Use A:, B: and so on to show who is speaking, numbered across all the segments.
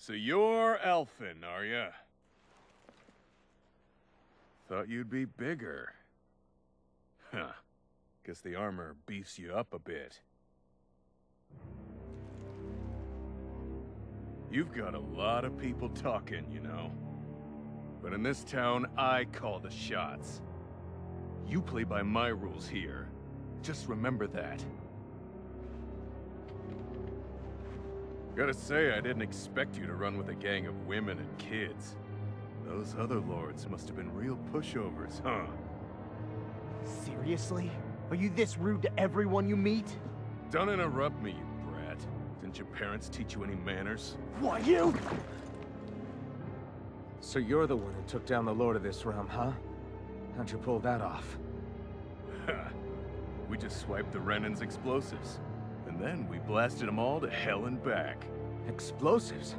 A: So you're elfin, are ya? Thought you'd be bigger. Huh. Guess the armor beefs you up a bit. You've got a lot of people talking, you know. But in this town, I call the shots. You play by my rules here. Just remember that. Gotta say, I didn't expect you to run with a gang of women and kids. Those other lords must have been real pushovers, huh?
B: Seriously? Are you this rude to everyone you meet?
A: Don't interrupt me, you brat. Didn't your parents teach you any manners?
B: Why, you?
C: So you're the one who took down the Lord of this realm, huh? How'd you pull that off?
A: We just swiped the Renan's explosives. And then we blasted them all to hell and back.
C: Explosives?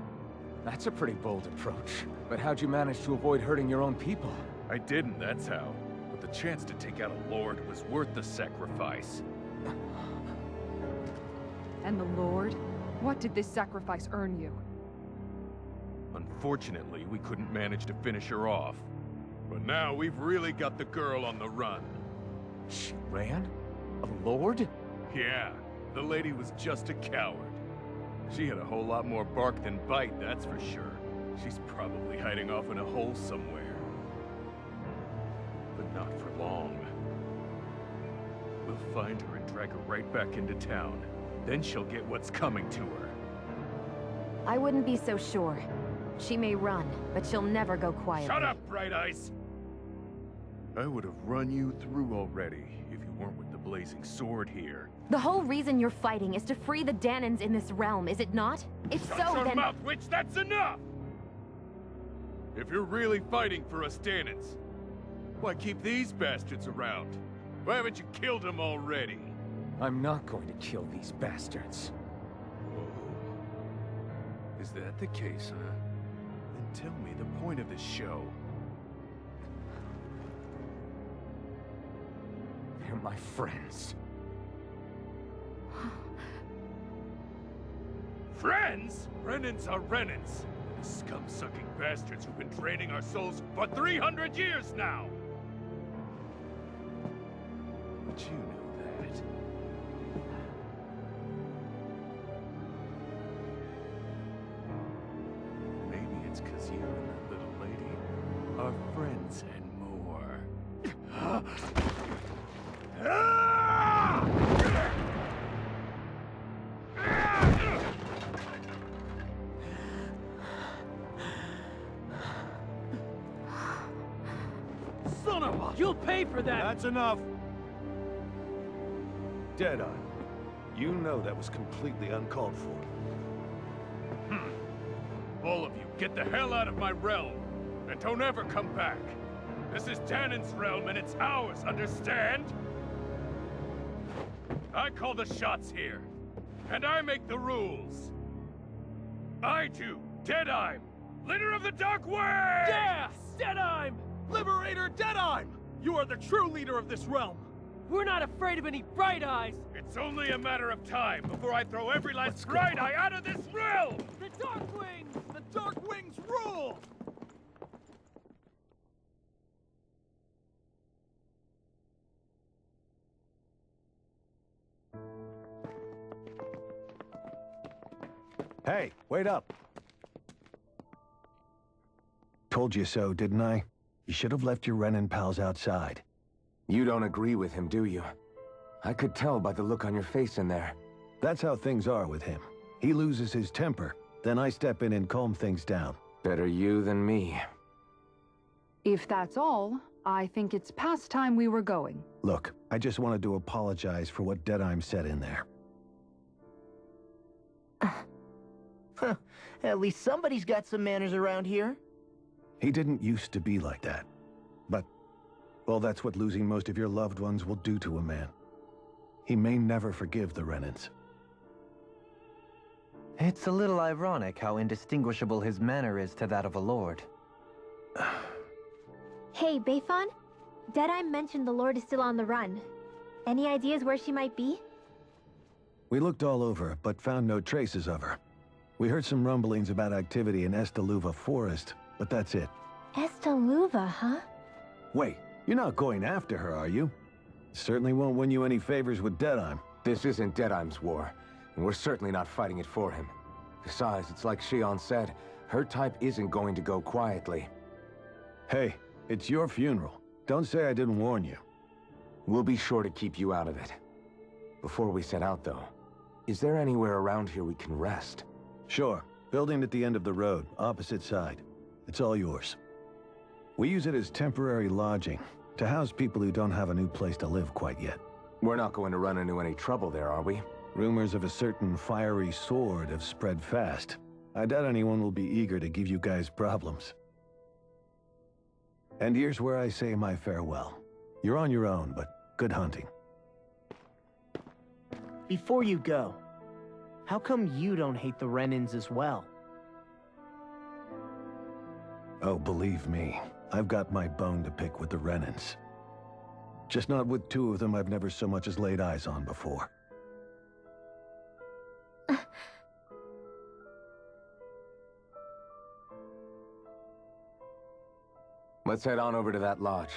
C: That's a pretty bold approach. But how'd you manage to avoid hurting your own people?
A: I didn't, that's how. But the chance to take out a lord was worth the sacrifice.
D: And the Lord? What did this sacrifice earn you?
A: Unfortunately, we couldn't manage to finish her off. But now we've really got the girl on the run.
C: She ran? A lord?
A: Yeah, the lady was just a coward. She had a whole lot more bark than bite, that's for sure. She's probably hiding off in a hole somewhere. But not for long. We'll find her and drag her right back into town. Then she'll get what's coming to her.
E: I wouldn't be so sure. She may run, but she'll never go quietly.
A: Shut up, Bright Eyes! I would have run you through already if you weren't with the blazing sword here.
E: The whole reason you're fighting is to free the Danans in this realm, is it not? If
A: Shut
E: so,
A: your
E: then—
A: mouth, witch! That's enough! If you're really fighting for us Danans, why keep these bastards around? Why haven't you killed them already?
C: I'm not going to kill these bastards.
A: Oh. Is that the case, huh? Then tell me the point of this show.
C: They're my friends.
A: Friends? Renans are Renans. Scum-sucking bastards who've been draining our souls for 300 years now! But you know that. Maybe it's 'cause you and that little lady are friends and more.
B: Son of a— You'll pay for that!
F: That's enough! Deadeye, you know that was completely uncalled for.
A: All of you, get the hell out of my realm! And don't ever come back! This is Danan's realm and it's ours, understand? I call the shots here. And I make the rules. I do, Deadeye, leader of the Dark Way!
B: Yeah! Deadeye! Liberator Deadeye! You are the true leader of this realm! We're not afraid of any Bright Eyes!
A: It's only a matter of time before I throw every last Bright Eye out of this realm!
B: The Dark Wings! The Dark Wings rule!
F: Hey, wait up! Told you so, didn't I? You should have left your Renan pals outside.
C: You don't agree with him, do you? I could tell by the look on your face in there.
F: That's how things are with him. He loses his temper, then I step in and calm things down.
C: Better you than me.
D: If that's all, I think it's past time we were going.
F: Look, I just wanted to apologize for what Deadeye said in there.
B: At least somebody's got some manners around here.
F: He didn't used to be like that. But, well, that's what losing most of your loved ones will do to a man. He may never forgive the Renans.
G: It's a little ironic how indistinguishable his manner is to that of a lord.
E: Hey, Bayfon? Deadeye mentioned the Lord is still on the run. Any ideas where she might be?
F: We looked all over, but found no traces of her. We heard some rumblings about activity in Estaluva Forest, but that's it.
E: Estaluva, huh?
F: Wait, you're not going after her, are you? Certainly won't win you any favors with Deadheim.
C: This isn't Deadheim's war, and we're certainly not fighting it for him. Besides, it's like Shion said, her type isn't going to go quietly.
F: Hey, it's your funeral. Don't say I didn't warn you.
C: We'll be sure to keep you out of it. Before we set out, though, is there anywhere around here we can rest?
F: Sure. Building at the end of the road, opposite side. It's all yours. We use it as temporary lodging, to house people who don't have a new place to live quite yet.
C: We're not going to run into any trouble there, are we?
F: Rumors of a certain fiery sword have spread fast. I doubt anyone will be eager to give you guys problems. And here's where I say my farewell. You're on your own, but good hunting.
B: Before you go, how come you don't hate the Renans as well?
F: Oh, believe me, I've got my bone to pick with the Renans. Just not with two of them I've never so much as laid eyes on before.
C: Let's head on over to that lodge.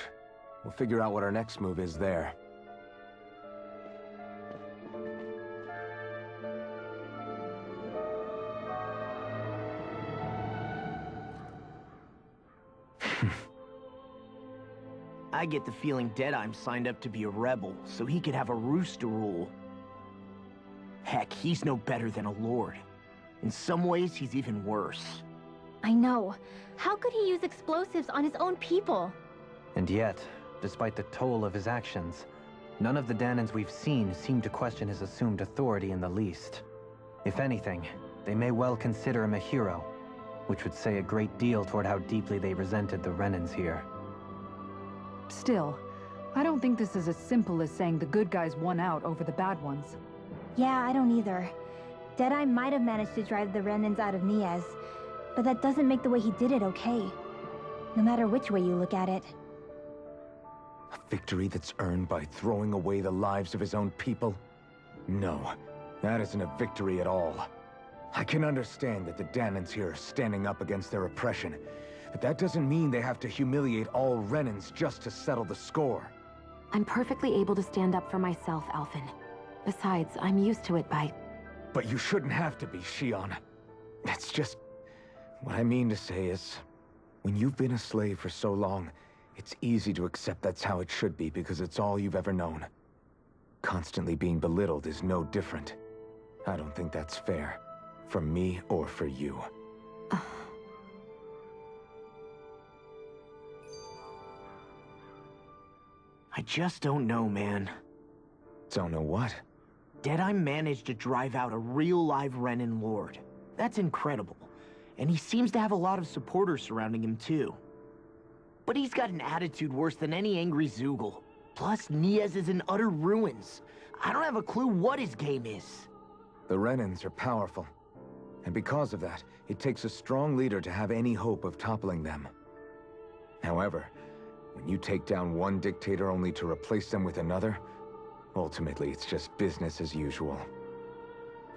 C: We'll figure out what our next move is there.
B: I get the feeling Deadheim signed up to be a rebel, so he could have a roost to rule. Heck, he's no better than a lord. In some ways, he's even worse.
E: I know. How could he use explosives on his own people?
G: And yet, despite the toll of his actions, none of the Danans we've seen seem to question his assumed authority in the least. If anything, they may well consider him a hero, which would say a great deal toward how deeply they resented the Renans here.
D: Still, I don't think this is as simple as saying the good guys won out over the bad ones.
H: Yeah, I don't either. Deadeye might have managed to drive the Renans out of Niaz, but that doesn't make the way he did it okay. No matter which way you look at it.
C: A victory that's earned by throwing away the lives of his own people? No, that isn't a victory at all. I can understand that the Danans here are standing up against their oppression, but that doesn't mean they have to humiliate all Renans just to settle the score.
E: I'm perfectly able to stand up for myself, Alphen. Besides, I'm used to it by...
C: But you shouldn't have to be, Shion. It's just... What I mean to say is, when you've been a slave for so long, it's easy to accept that's how it should be because it's all you've ever known. Constantly being belittled is no different. I don't think that's fair. For me or for you.
B: I just don't know, man.
C: Don't know what?
B: Deadeye managed to drive out a real live Renan lord. That's incredible. And he seems to have a lot of supporters surrounding him too. But he's got an attitude worse than any angry Zoogle. Plus, Niaz is in utter ruins. I don't have a clue what his game is.
C: The Renans are powerful. And because of that, it takes a strong leader to have any hope of toppling them. However, when you take down one dictator only to replace them with another, ultimately it's just business as usual.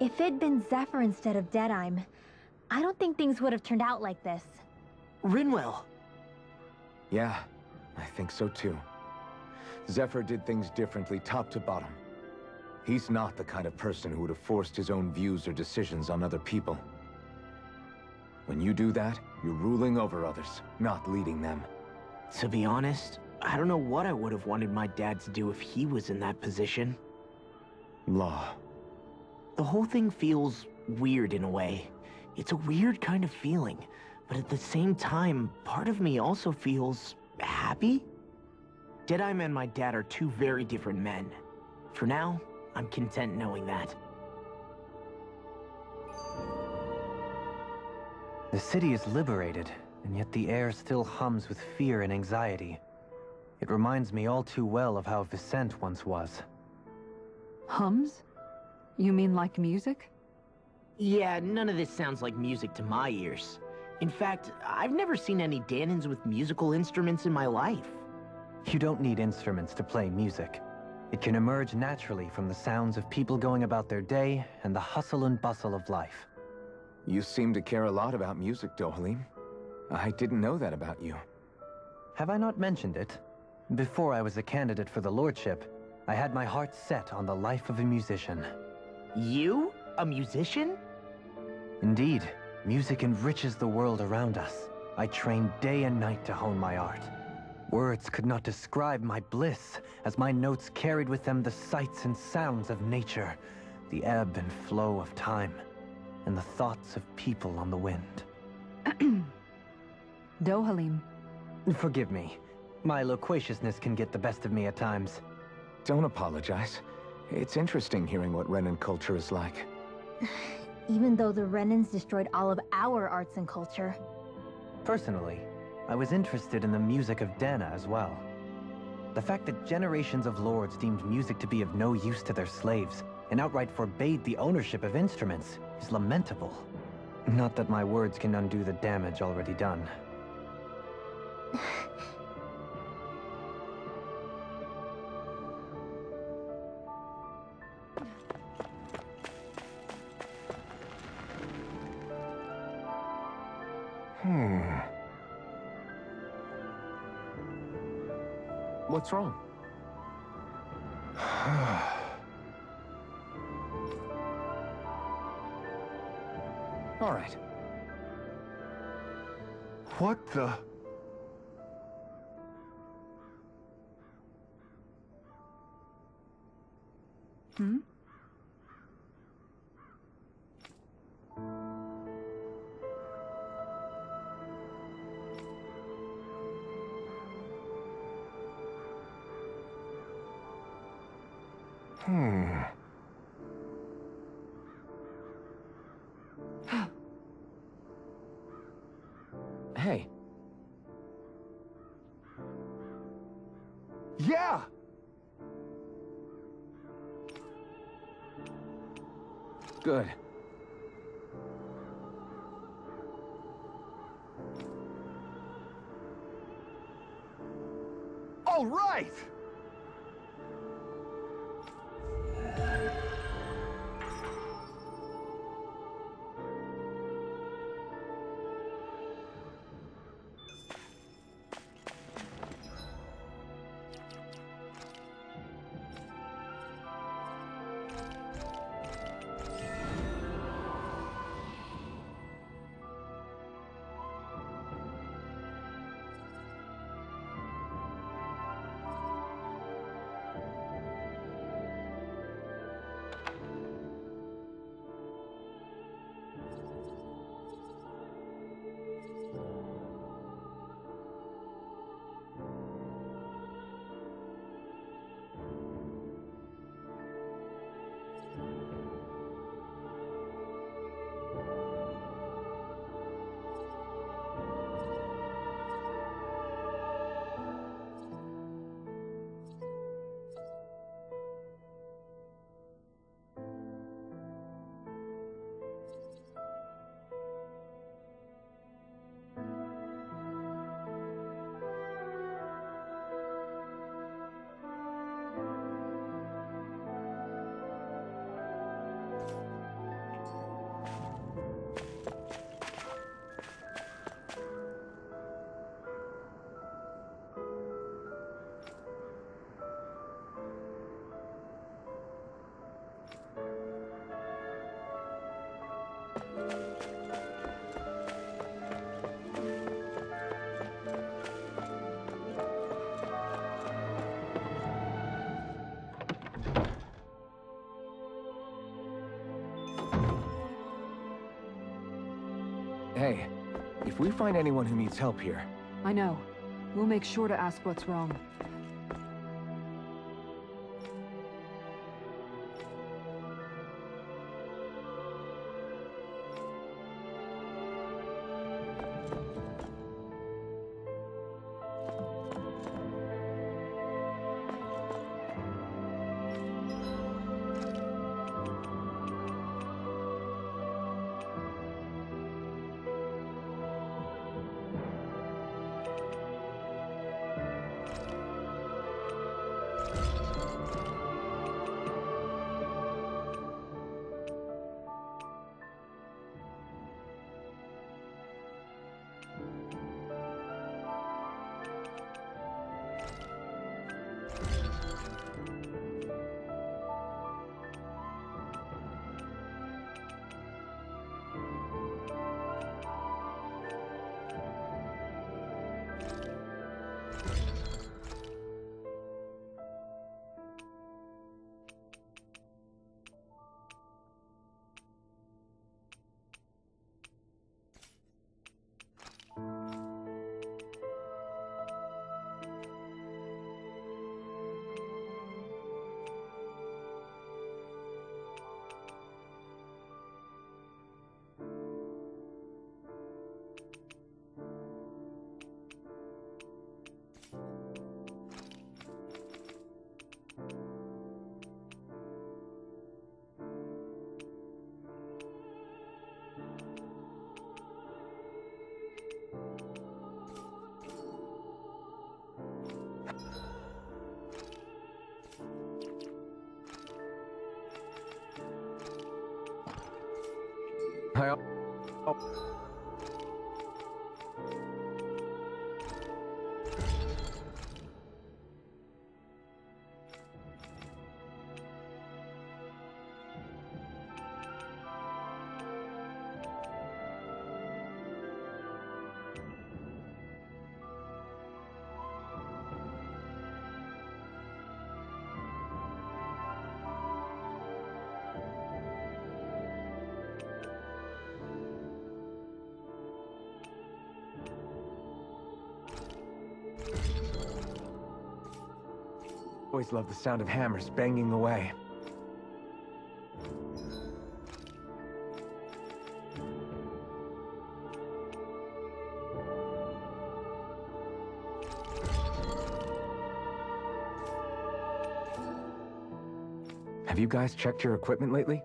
H: If it'd been Zephyr instead of Deadeye, I don't think things would have turned out like this.
B: Rinwell.
C: Yeah, I think so too. Zephyr did things differently top to bottom. He's not the kind of person who would have forced his own views or decisions on other people. When you do that, you're ruling over others, not leading them.
B: To be honest, I don't know what I would have wanted my dad to do if he was in that position.
C: Law.
B: The whole thing feels weird in a way. It's a weird kind of feeling, but at the same time, part of me also feels happy? Deadeye and my dad are two very different men. For now, I'm content knowing that.
G: The city is liberated, and yet the air still hums with fear and anxiety. It reminds me all too well of how Vicente once was.
D: Hums? You mean like music?
B: Yeah, none of this sounds like music to my ears. In fact, I've never seen any Danans with musical instruments in my life.
G: You don't need instruments to play music. It can emerge naturally from the sounds of people going about their day and the hustle and bustle of life.
C: You seem to care a lot about music, Dohalim. I didn't know that about you.
G: Have I not mentioned it? Before I was a candidate for the lordship, I had my heart set on the life of a musician.
B: You? A musician?
G: Indeed, music enriches the world around us. I trained day and night to hone my art. Words could not describe my bliss, as my notes carried with them the sights and sounds of nature, the ebb and flow of time, and the thoughts of people on the wind.
D: Dohalim.
G: Forgive me. My loquaciousness can get the best of me at times.
C: Don't apologize. It's interesting hearing what Renan culture is like.
H: Even though the Renans destroyed all of our arts and culture.
G: Personally, I was interested in the music of Dana as well. The fact that generations of lords deemed music to be of no use to their slaves, and outright forbade the ownership of instruments, is lamentable. Not that my words can undo the damage already done.
C: What's wrong? All right.
F: What the?
D: Hmm?
C: Hey.
F: Yeah!
C: Good.
F: All right!
C: Hey, if we find anyone who needs help here...
D: I know. We'll make sure to ask what's wrong.
C: Always love the sound of hammers banging away. Have you guys checked your equipment lately?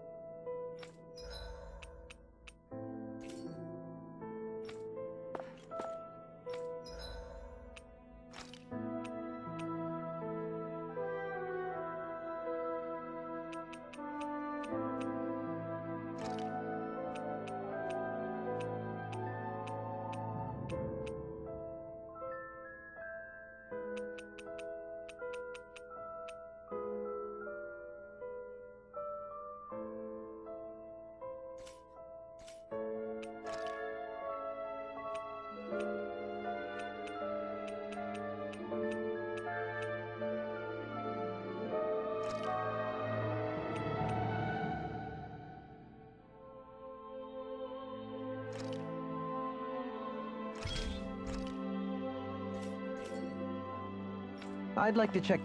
G: I'd like to check...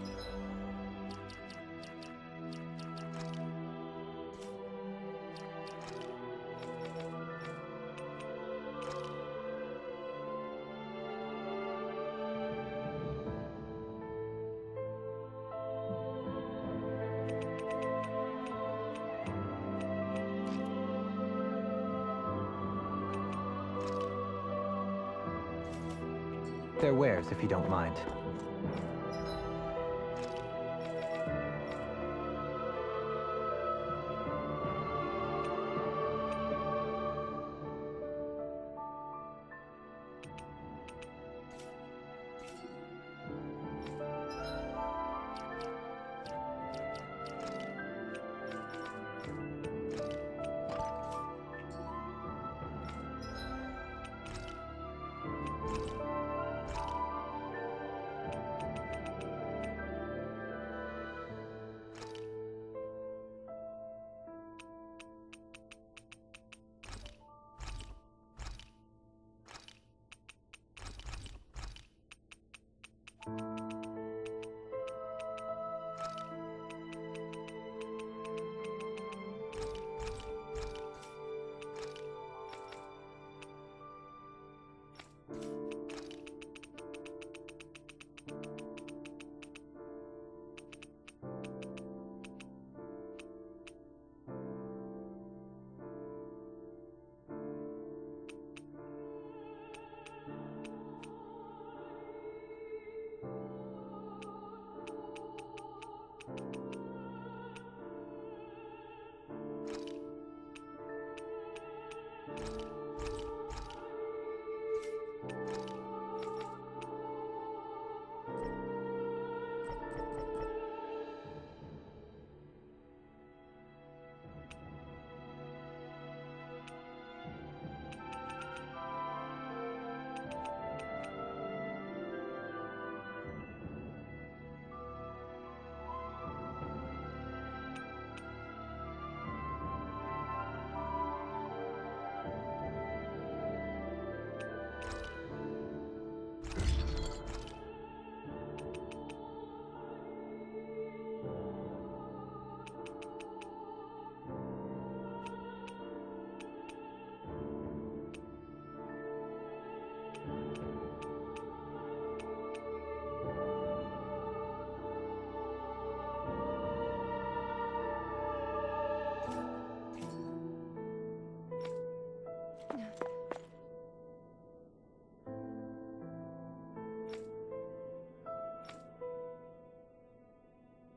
G: their wares, if you don't mind.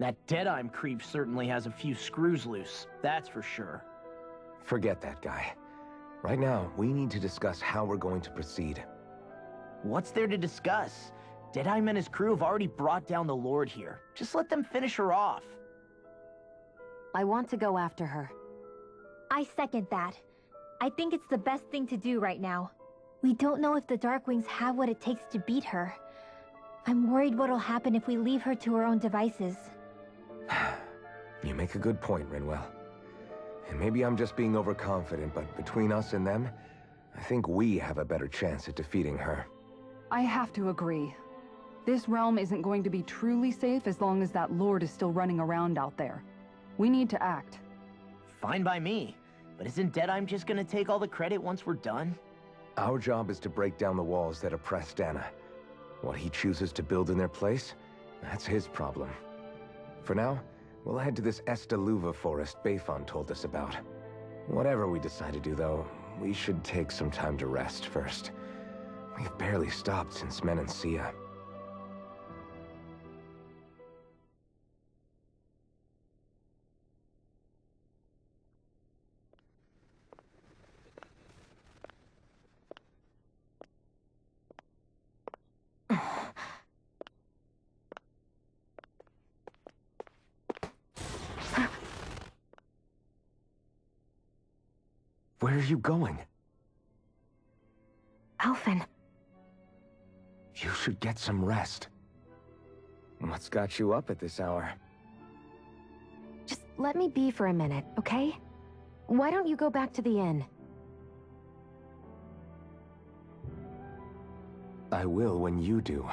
B: That Deadeye creep certainly has a few screws loose, that's for sure.
C: Forget that guy. Right now, we need to discuss how we're going to proceed.
B: What's there to discuss? Deadeye and his crew have already brought down the Lord here. Just let them finish her off.
E: I want to go after her.
H: I second that. I think it's the best thing to do right now. We don't know if the Darkwings have what it takes to beat her. I'm worried what'll happen if we leave her to her own devices.
C: You make a good point, Rinwell. And maybe I'm just being overconfident, but between us and them, I think we have a better chance at defeating her.
D: I have to agree. This realm isn't going to be truly safe as long as that Lord is still running around out there. We need to act.
B: Fine by me. But isn't Deadeye just gonna take all the credit once we're done?
C: Our job is to break down the walls that oppress Dana. What he chooses to build in their place, that's his problem. For now, we'll head to this Estaluva forest Bayfon told us about. Whatever we decide to do, though, we should take some time to rest first. We've barely stopped since Menancia. Where are you going?
E: Alphen.
C: You should get some rest. What's got you up at this hour?
E: Just let me be for a minute, okay? Why don't you go back to the inn?
C: I will when you do.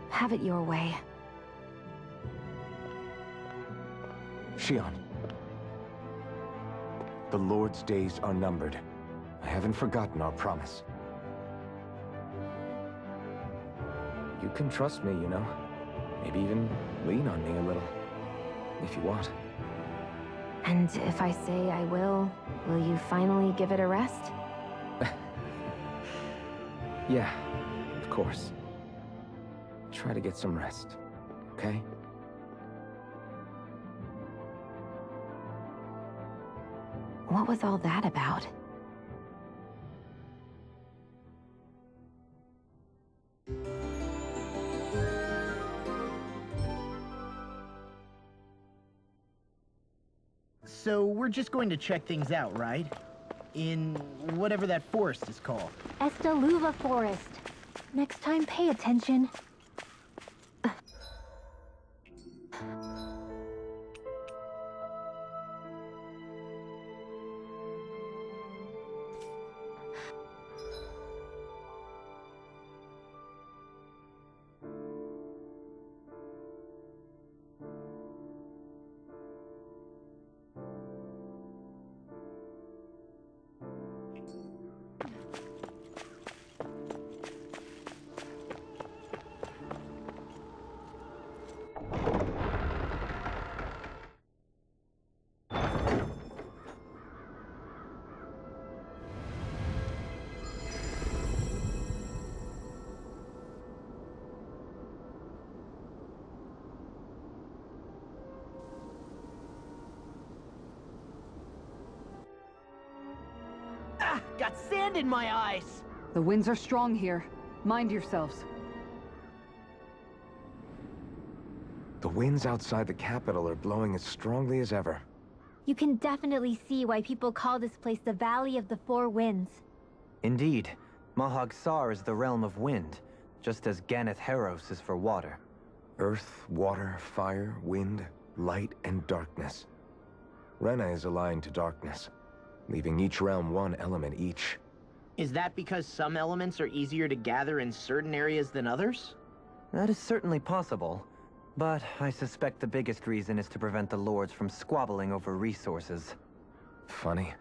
E: Have it your way.
C: Shion. The Lord's days are numbered. I haven't forgotten our promise. You can trust me, you know. Maybe even lean on me a little. If you want.
E: And if I say I will you finally give it a rest?
C: Yeah, of course. Try to get some rest, okay?
E: What was all that about?
B: So we're just going to check things out, right? In whatever that forest is called.
H: Estaluva Forest. Next time, pay attention.
B: Got sand in my eyes!
D: The winds are strong here. Mind yourselves.
C: The winds outside the capital are blowing as strongly as ever.
H: You can definitely see why people call this place the Valley of the Four Winds.
G: Indeed, Mahag Sar is the realm of wind, just as Ganeth Heros is for water.
C: Earth, water, fire, wind, light, and darkness. Rena is aligned to darkness, leaving each realm one element each.
B: Is that because some elements are easier to gather in certain areas than others?
G: That is certainly possible, but I suspect the biggest reason is to prevent the lords from squabbling over resources.
C: Funny.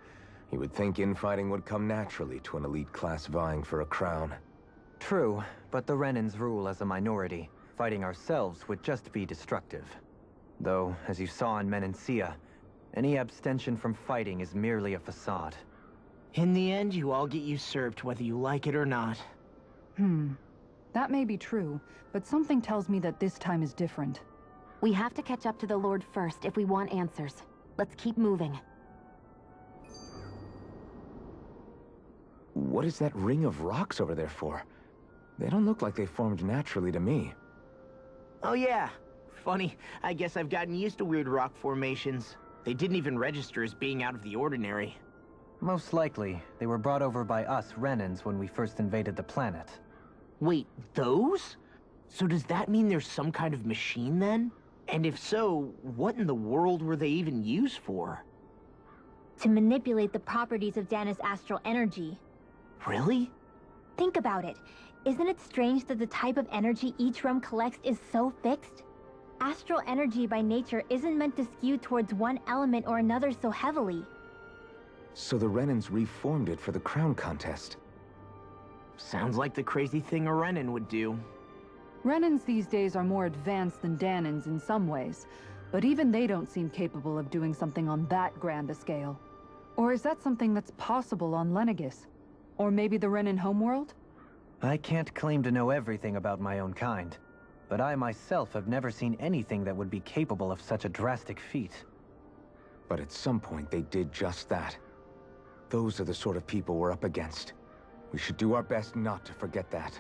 C: You would think infighting would come naturally to an elite class vying for a crown.
G: True, but the Renans rule as a minority. Fighting ourselves would just be destructive. Though, as you saw in Menancia, any abstention from fighting is merely a facade.
B: In the end, you all get usurped whether you like it or not.
D: That may be true, but something tells me that this time is different.
E: We have to catch up to the Lord first if we want answers. Let's keep moving.
C: What is that ring of rocks over there for? They don't look like they formed naturally to me.
B: Oh yeah. Funny, I guess I've gotten used to weird rock formations. They didn't even register as being out of the ordinary.
G: Most likely, they were brought over by us Renans when we first invaded the planet.
B: Wait, those? So does that mean there's some kind of machine then? And if so, what in the world were they even used for?
H: To manipulate the properties of Dana's astral energy.
B: Really?
H: Think about it. Isn't it strange that the type of energy each realm collects is so fixed? Astral energy by nature isn't meant to skew towards one element or another so heavily.
C: So the Renans reformed it for the crown contest.
B: Sounds like the crazy thing a Renan would do.
D: Renans these days are more advanced than Danans in some ways, but even they don't seem capable of doing something on that grand a scale. Or is that something that's possible on Lenegis? Or maybe the Renan homeworld?
G: I can't claim to know everything about my own kind, but I myself have never seen anything that would be capable of such a drastic feat.
C: But at some point they did just that. Those are the sort of people we're up against. We should do our best not to forget that.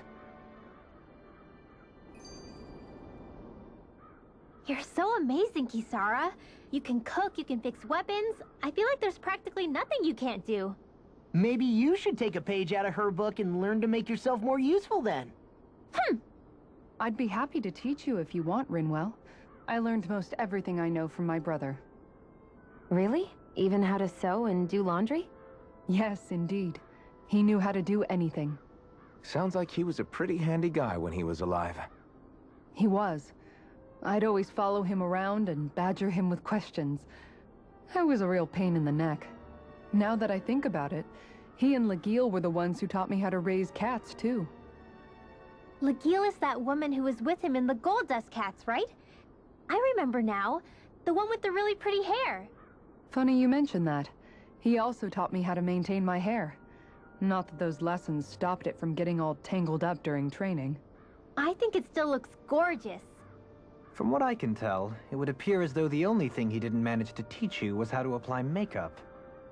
H: You're so amazing, Kisara. You can cook, you can fix weapons. I feel like there's practically nothing you can't do.
B: Maybe you should take a page out of her book and learn to make yourself more useful then.
D: I'd be happy to teach you if you want, Rinwell. I learned most everything I know from my brother.
E: Really? Even how to sew and do laundry?
D: Yes, indeed. He knew how to do anything.
C: Sounds like he was a pretty handy guy when he was alive.
D: He was. I'd always follow him around and badger him with questions. I was a real pain in the neck. Now that I think about it, he and Legil were the ones who taught me how to raise cats, too.
H: Legil is that woman who was with him in the Gold Dust Cats, right? I remember now. The one with the really pretty hair.
D: Funny you mention that. He also taught me how to maintain my hair. Not that those lessons stopped it from getting all tangled up during training.
H: I think it still looks gorgeous.
G: From what I can tell, it would appear as though the only thing he didn't manage to teach you was how to apply makeup.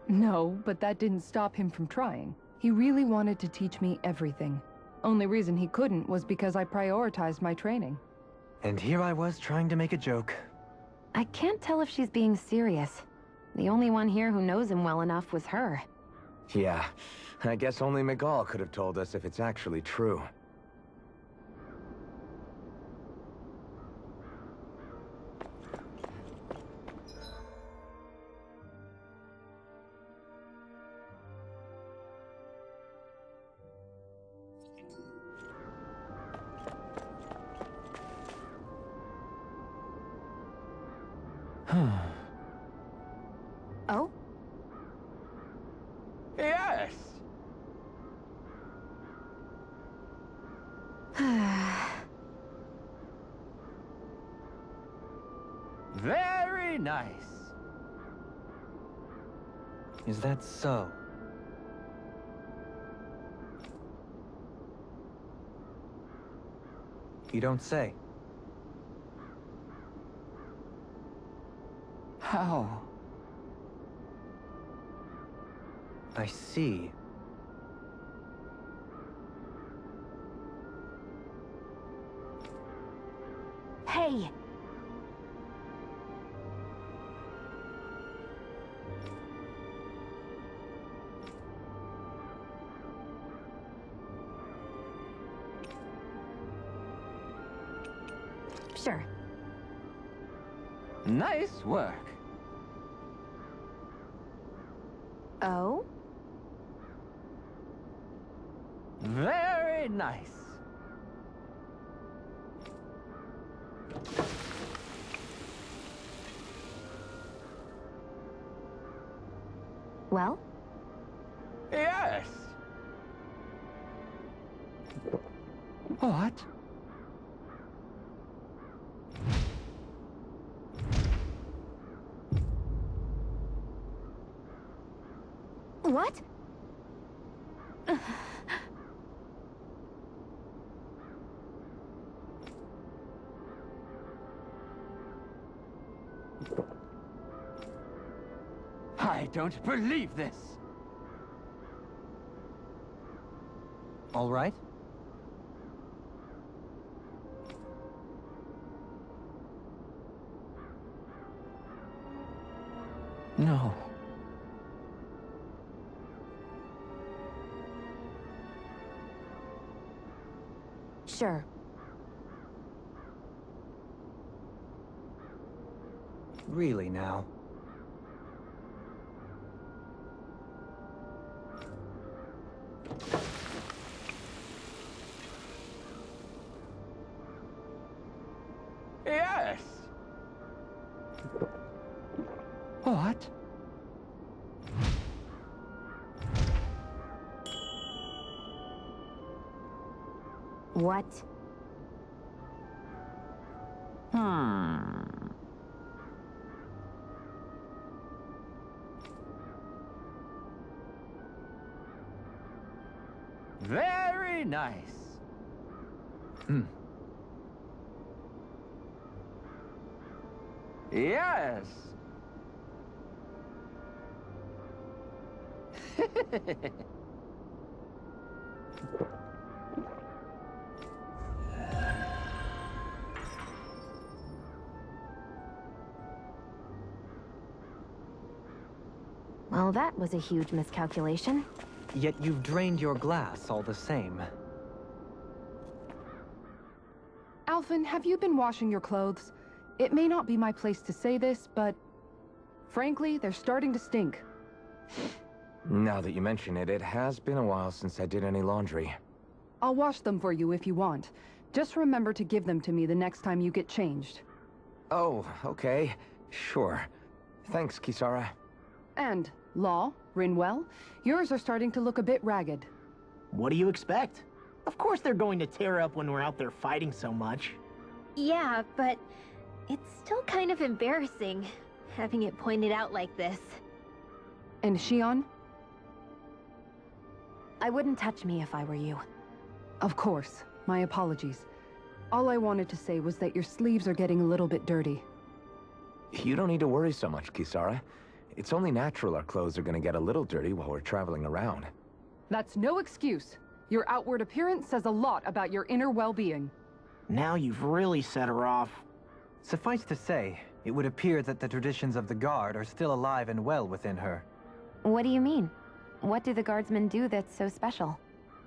D: No, but that didn't stop him from trying. He really wanted to teach me everything. Only reason he couldn't was because I prioritized my training.
G: And here I was trying to make a joke.
E: I can't tell if she's being serious. The only one here who knows him well enough was her.
C: Yeah, I guess only Miguel could have told us if it's actually true.
E: Oh?
B: Yes! Very nice.
G: Is that so? You don't say.
B: How?
G: I see.
E: Hey! Sure.
B: Nice work.
E: Oh?
B: Very nice.
E: Well?
B: Yes. What?
H: What?
I: I don't believe this!
G: All right?
C: No.
E: Sure.
G: Really now?
I: Yes!
C: What?
E: What?
I: Very nice. Yes!
E: Well, that was a huge miscalculation.
G: Yet you've drained your glass all the same.
D: Alphen, have you been washing your clothes? It may not be my place to say this, but frankly, they're starting to stink.
C: Now that you mention it, it has been a while since I did any laundry.
D: I'll wash them for you if you want. Just remember to give them to me the next time you get changed.
C: Oh, okay. Sure. Thanks, Kisara.
D: And, Law, Rinwell, yours are starting to look a bit ragged.
B: What do you expect? Of course they're going to tear up when we're out there fighting so much.
H: Yeah, but it's still kind of embarrassing, having it pointed out like this.
D: And Shion?
E: I wouldn't touch me if I were you.
D: Of course. My apologies. All I wanted to say was that your sleeves are getting a little bit dirty.
C: You don't need to worry so much, Kisara. It's only natural our clothes are gonna get a little dirty while we're traveling around.
D: That's no excuse. Your outward appearance says a lot about your inner well-being.
B: Now you've really set her off.
G: Suffice to say, it would appear that the traditions of the Guard are still alive and well within her.
E: What do you mean? What do the guardsmen do that's so special?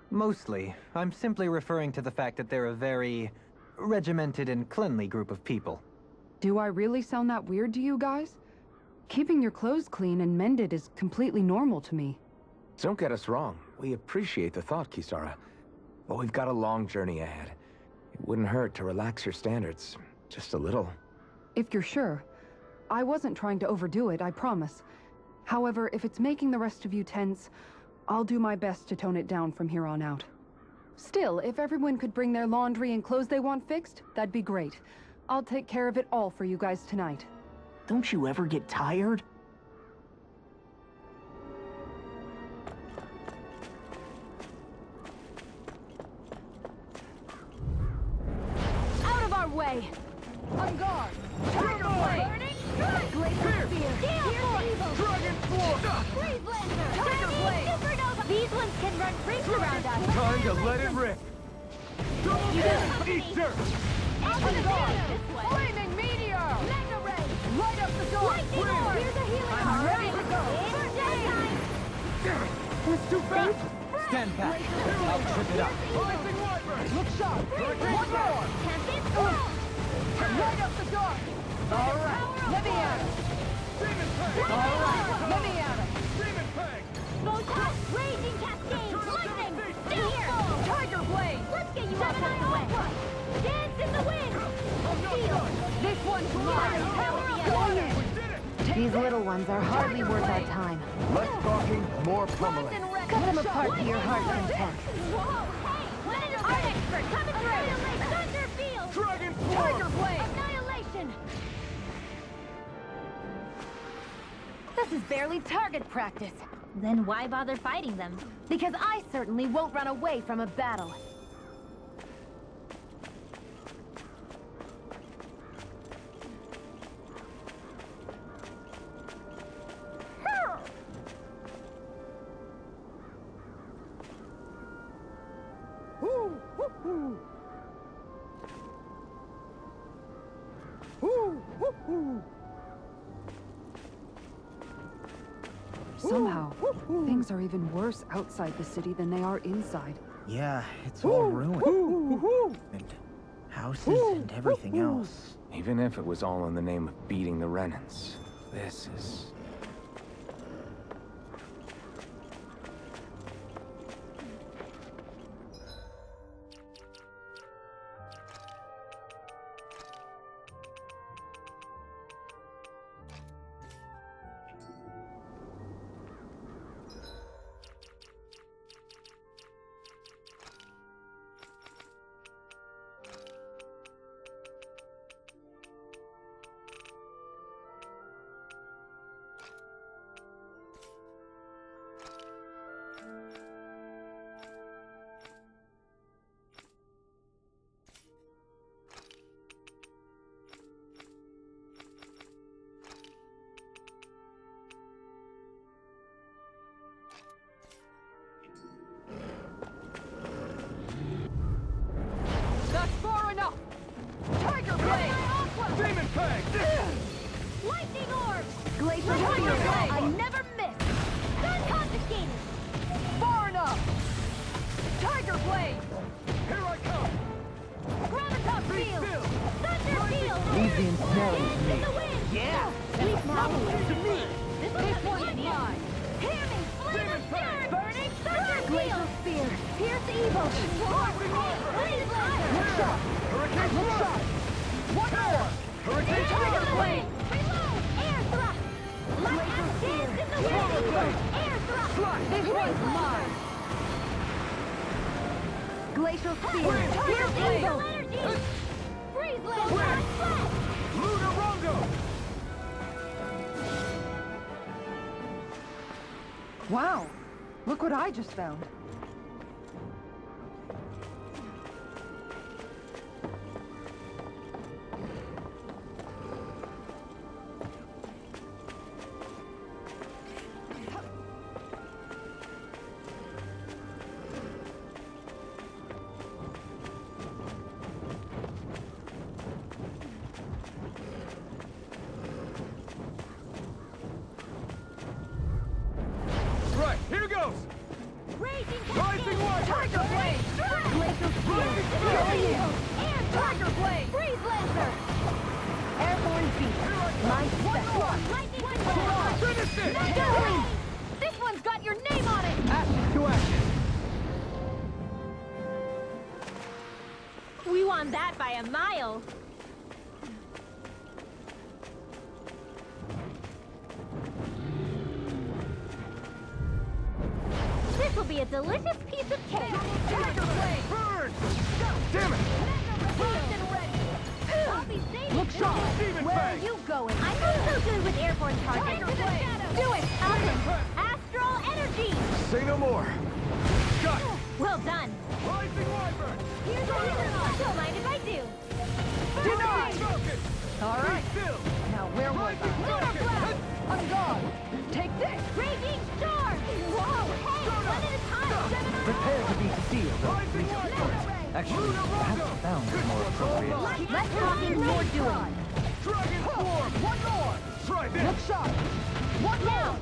G: Mostly, I'm simply referring to the fact that they're a very regimented and cleanly group of people.
D: Do I really sound that weird to you guys? Keeping your clothes clean and mended is completely normal to me.
C: Don't get us wrong. We appreciate the thought, Kisara. But we've got a long journey ahead. It wouldn't hurt to relax your standards. Just a little.
D: If you're sure. I wasn't trying to overdo it, I promise. However, if it's making the rest of you tense, I'll do my best to tone it down from here on out. Still, if everyone could bring their laundry and clothes they want fixed, that'd be great. I'll take care of it all for you guys tonight.
B: Don't you ever get tired?
E: Out of our way!
I: On guard!
E: Tiger Blade!
I: Burning!
E: Glacier Spear!
I: Gale
E: Force!
I: Dragon Force!
E: Freeze Lancer!
I: Tiger Blade!
E: Supernova! These ones can run rings around us!
I: Time to let it rip! Eat dirt! On guard! Flaming Meteor!
E: Mega Ray!
I: Light up the door!
E: Lightning Orb! Here's a healing
I: I'm
E: orb.
I: ready to go!
E: It's daytime!
I: That's too fast!
G: Stand back! I'll trip it up.
I: Rising Wyvern! Look sharp! One more!
E: Tempest Storm!
I: Light up the dark! All right, let me at it! Demon Fang! All right, let me at it! Demon Fang!
E: Photon! Raging Cascade! Lightning! Here!
I: Tiger Blade!
E: Let's get you out of the way! Dance in the wind! Steel!
I: This one's mine!
E: Power of
I: Warrior! We did it!
E: These little ones are hardly worth our time.
C: Less talking, more pummeling.
E: Cut them apart to your heart's content. Whoa! Hey! Art expert coming through! Thunder Field!
I: Dragon Force!
E: Tiger Blade! Annihilation! This is barely target practice.
H: Then why bother fighting them?
E: Because I certainly won't run away from a battle.
D: Somehow, things are even worse outside the city than they are inside.
B: Yeah, it's all ruined. And houses and everything else.
C: Even if it was all in the name of beating the Renans, this is...
I: That's far enough! Tiger Blade! Demon Fang!
E: Lightning Orb!
I: Glacier
E: Tiger
I: Spear!
E: Blade! I never miss! Gun confiscated!
I: Far enough! Tiger Blade! Here I come!
E: Graviton Field!
I: Still!
E: Thunder Field!
B: Easy and snow.
E: Dance in the wind!
B: Yeah,
E: Sweet Mountain to me!
I: This
E: This
I: one's
E: one's
I: mine!
E: Hear me! Flame
I: Demon
E: of
I: Fang!
E: Fury! Burning Thunder Field! Spear! Pierce Evil! Blaze
I: Look shot! Hurricane Thrust! One more! Hurricane Tiger Blade!
E: Reload! Air thrust! Light and dance in the wind!
I: Blade!
E: Air thrust!
I: Slide! This one's mine!
E: Glacial Spear!
I: Wind!
E: Pierce
I: Blade!
E: Evil energy! Freeze Land!
I: Wind!
E: Flash!
I: Lunar Rongo!
D: Wow! Look what I just found.
I: Right, here goes!
E: Raging
I: Rising Wild!
E: Tiger Blade! Glacial Spear!
I: Rising
E: Air
I: Tiger Blade!
E: Freeze Lancer! Airborne Beast! My step! Lightning Storm!
I: Finish it!
E: Go! This one's got your name on it!
I: Action to action!
H: We won that by a mile. This will be a delicious piece of cake.
I: Tiger Blade! Burn! Damn it!
E: I'll be safe.
I: Look sharp! Demon
E: Where are
I: Fang!
E: you going?
H: I'm not so good with airborne targets.
E: Tiger Blade!
H: Do it, Alvin! Astral energy!
I: Say no more! Got it!
H: Well done.
I: Rising Wyvern!
H: Here's the reason. Don't mind if I do.
I: Denied! Falcon!
D: All right.
I: Still!
D: Now where was
I: Rising
D: I?
I: Falcon!
D: On guard! Take this!
H: Raging storm! Whoa! Hey, one at a time!
G: Prepare to be sealed.
I: Rising Wyvern!
G: Actually, perhaps found is more appropriate.
H: Less talking, more doing.
I: Dragon Form! One more! Try this!
D: Look sharp!
H: What now?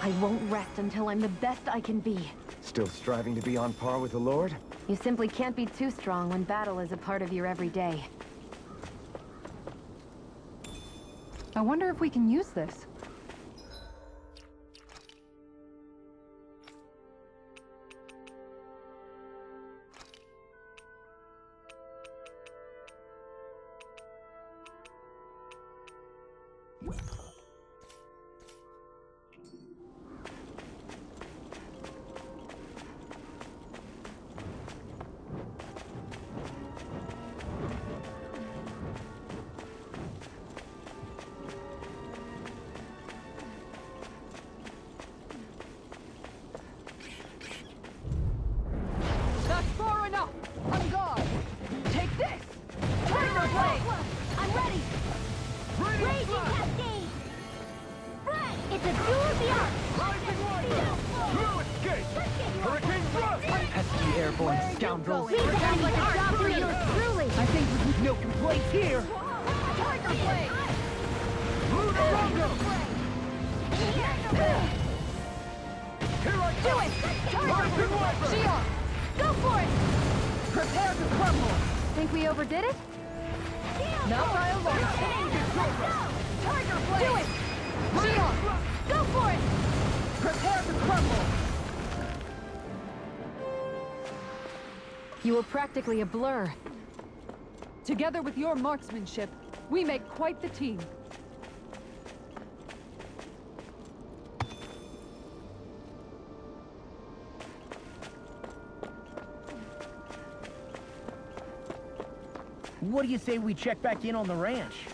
E: I won't rest until I'm the best I can be.
C: Still striving to be on par with the Lord?
E: You simply can't be too strong when battle is a part of your everyday.
D: I wonder if we can use this.
E: a duel of the arts!
G: Pesky airborne scoundrels.
H: We sound like a job for yours truly!
B: I think no complaints here.
I: Tiger Blade!
E: Do it!
I: Shion!
E: Go for it!
I: Prepare to crumble!
D: Think we overdid it?
I: Not by a long Tiger Blade!
E: Do it!
I: Shion!
E: Go for it!
I: Prepare to crumble!
D: You were practically a blur. Together with your marksmanship, we make quite the team.
B: What do you say we check back in on the ranch?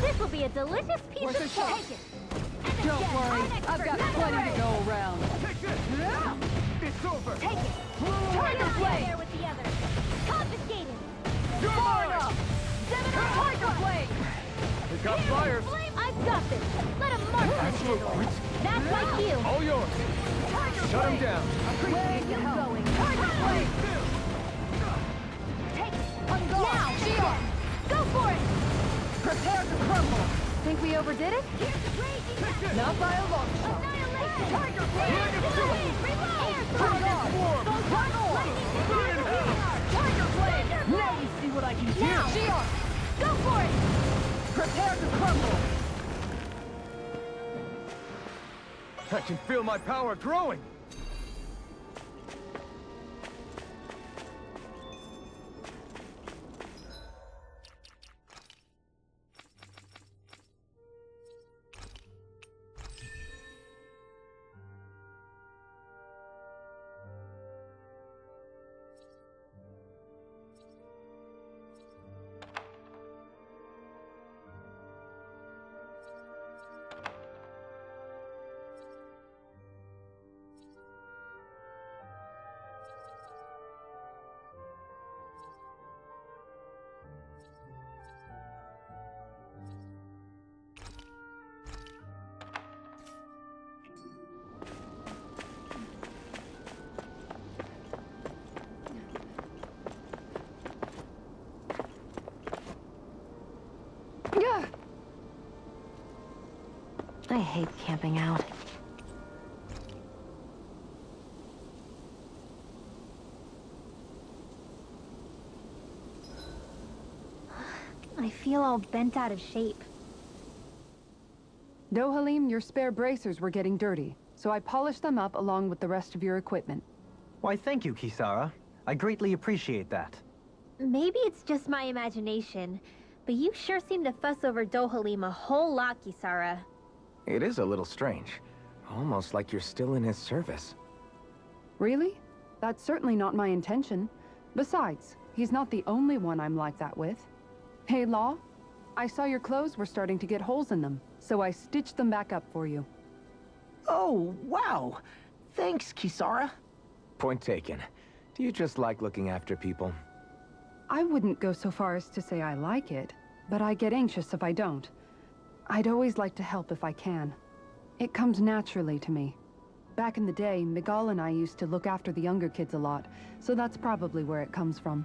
E: This will be a delicious piece
I: Worth a
E: of
I: shot.
E: cake!
I: Don't worry, I've got plenty to go around.
C: It's over!
E: Take it!
I: Tiger Blade!
E: There with the others! Confiscated!
I: Far enough! Tiger Blade!
C: We've got flyers!
E: I've got this! Let him mark this handle! That's like you!
C: All yours! Shut him down!
E: Where are you going?
I: Tiger Blade!
E: Take it!
I: I'm gone!
E: Now!
I: Shion!
E: Go for it!
I: Prepare to crumble!
D: Think we overdid it?
E: Here's the raging
I: Not by a long shot!
E: annihilation!
I: Tiger Blade!
E: Reload! Air
I: Run on! Run on! Tiger Blade!
B: Now you see what I can do.
E: Now!
I: Shion!
E: Go for it!
I: Prepare to crumble!
C: I can feel my power growing!
H: I hate camping out. I feel all bent out of shape.
D: Dohalim, your spare bracers were getting dirty, so I polished them up along with the rest of your equipment.
G: Why, thank you, Kisara. I greatly appreciate that.
H: Maybe it's just my imagination, but you sure seem to fuss over Dohalim a whole lot, Kisara.
C: It is a little strange. Almost like you're still in his service.
D: Really? That's certainly not my intention. Besides, he's not the only one I'm like that with. Hey, Law, I saw your clothes were starting to get holes in them, so I stitched them back up for you.
B: Oh, wow. Thanks, Kisara.
C: Point taken. Do you just like looking after people?
D: I wouldn't go so far as to say I like it, but I get anxious if I don't. I'd always like to help if I can. It comes naturally to me. Back in the day, Miguel and I used to look after the younger kids a lot, so that's probably where it comes from.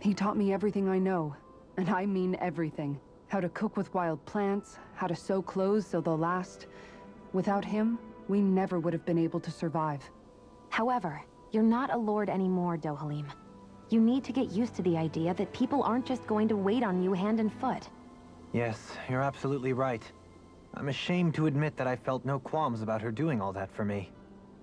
D: He taught me everything I know, and I mean everything. How to cook with wild plants, how to sew clothes so they'll last. Without him, we never would have been able to survive.
J: However, you're not a lord anymore, Dohalim. You need to get used to the idea that people aren't just going to wait on you hand and foot.
G: Yes, you're absolutely right. I'm ashamed to admit that I felt no qualms about her doing all that for me.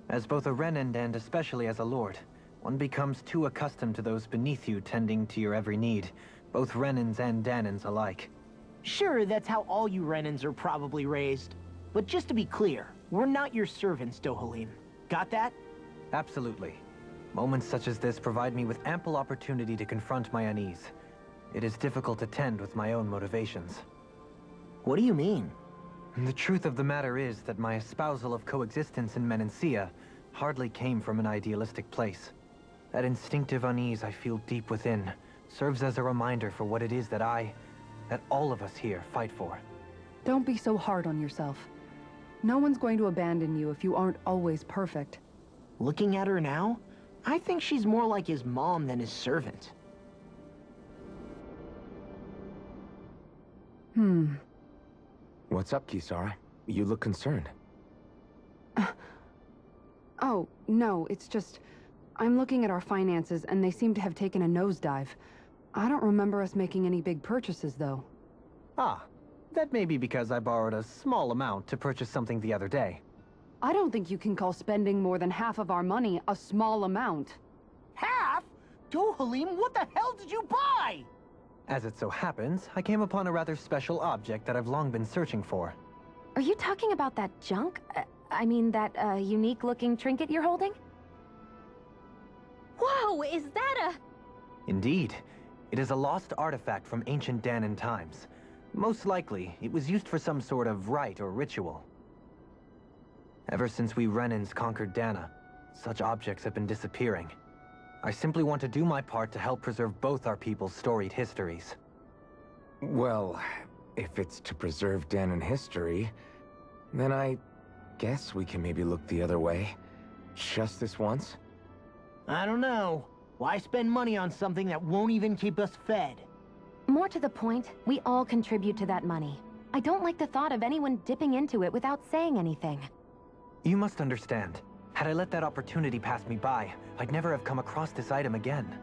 G: As both a Renan and especially as a lord, one becomes too accustomed to those beneath you tending to your every need, both Renans and Danans alike.
B: Sure, that's how all you Renans are probably raised. But just to be clear, we're not your servants, Dohalim. Got that?
G: Absolutely. Moments such as this provide me with ample opportunity to confront my unease. It is difficult to tend with my own motivations.
B: What do you mean?
G: The truth of the matter is that my espousal of coexistence in Menancia hardly came from an idealistic place. That instinctive unease I feel deep within serves as a reminder for what it is that all of us here fight for.
D: Don't be so hard on yourself. No one's going to abandon you if you aren't always perfect.
B: Looking at her now, I think she's more like his mom than his servant.
C: What's up, Kisara? You look concerned.
D: Oh, no, it's just... I'm looking at our finances and they seem to have taken a nosedive. I don't remember us making any big purchases, though.
G: Ah, that may be because I borrowed a small amount to purchase something the other day.
D: I don't think you can call spending more than half of our money a small amount.
B: Half? Dohalim, what the hell did you buy?
G: As it so happens, I came upon a rather special object that I've long been searching for.
J: Are you talking about that junk? I mean, that unique-looking trinket you're holding?
H: Whoa, is that a...
G: Indeed. It is a lost artifact from ancient Danan times. Most likely, it was used for some sort of rite or ritual. Ever since we Renans conquered Dana, such objects have been disappearing. I simply want to do my part to help preserve both our people's storied histories.
C: Well, if it's to preserve Danan history, then I guess we can maybe look the other way. Just this once?
B: I don't know. Why spend money on something that won't even keep us fed?
J: More to the point, we all contribute to that money. I don't like the thought of anyone dipping into it without saying anything.
G: You must understand. Had I let that opportunity pass me by, I'd never have come across this item again.